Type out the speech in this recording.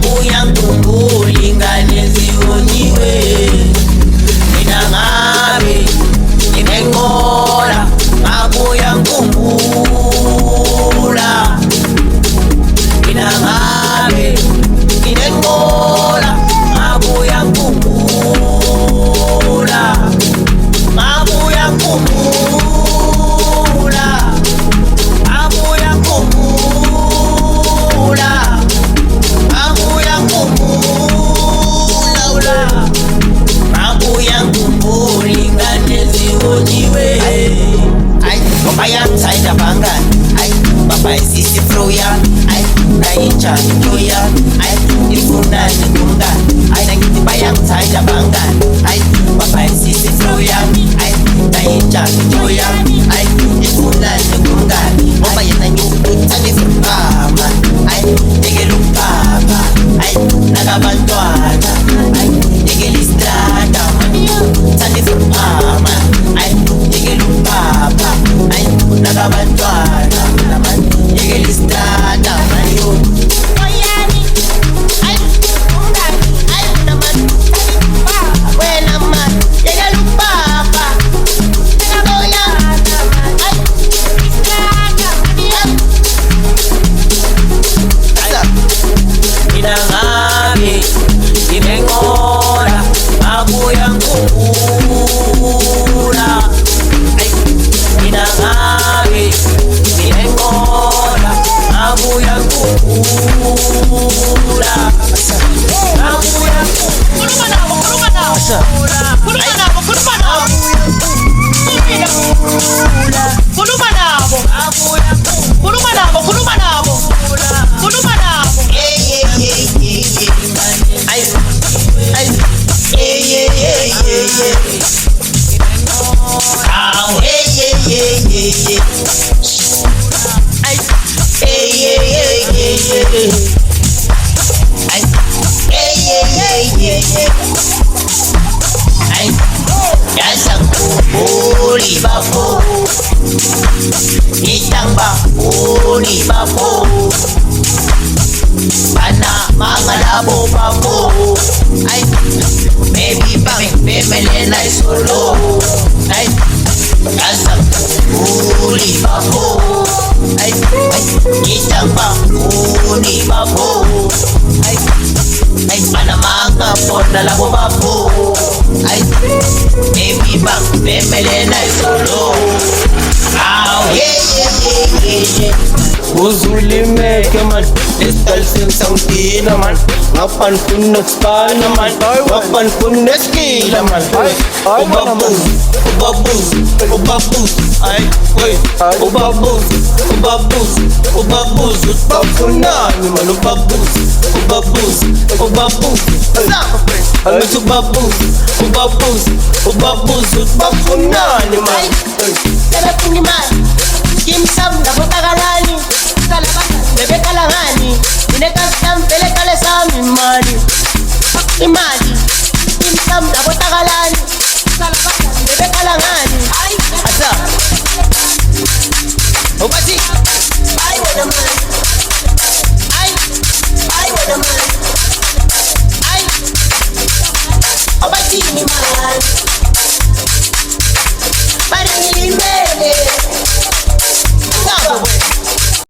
mabuya ngikhumbule ingane ziwoniwe. Mina ngabe nginenqola mabuya ngikhumbula. Mina ngabe nginenqola mabuya ngikhumbula. Mabuya ngikhumbula. Mabuya ngikhumbula. Mabuya ngikhumbula. Mabuya ngikhumbula ingane ziwoniwe. Ay, bayangithanda bangani. Ay, baba isisi floya. Ay, nayinjani njoya. Ay, ifunani kumngani. Ay, nangithi bayangithanda bangani. Ay, baba isisi floya. Ay, nayinjani njoya. Ay, ifunani kumngani. Ngoba yena ngikuthanda ifipama. Ay, yekela ukupapa. Ay, nakabantwana. Ay, yekela isitrata. Thanda ifipama. Ay, yekela ukupapa. Ay, nakabantwana. Yekela isitrata. Mina ngabe nginenqola mabuya ngikhumbula. Mina ngabe nginenqola mabuya ngikhumbula. Mabuya khuluma nabo, khuluma nabo. Khuluma nabo, khuluma nabo. Khuluma nabo. Khuluma nabo, khuluma nabo. Khuluma nabo. Ay, ay, Ow, ay, ay, yasakubuli bafo. Itang bakuli bafo. Bana mga labo bafo. Ay, baby bang bemelena solo. Ay, yasakubuli bafo. Ay, itang bakuli bafo. Ay, ay, bana mga na labo bafo. Ay, baby bang bemelena solo. Ow, yeah. Uzulimeke man, estalsin sautina man. Ngapan pun nagspana man, ngapan pun neskila man. Ubabuz, ubabuz, ubabuz. Ay, oy, ubabuz, ubabuz, ubabuz. Utpapunani man, ubabuz, ubabuz, ubabuz. Ano ubabuz, ubabuz, ubabuz. Utpapunani man. Tarating man, kimsam na butagalani. Kalabas, bebe kalangani. Inekastam, pele kalesami mani. Imani, kimsam na butagalani. Kalabas, bebe kalangani. Asa, obasi. I want a man. I want a man. Obasi ni man.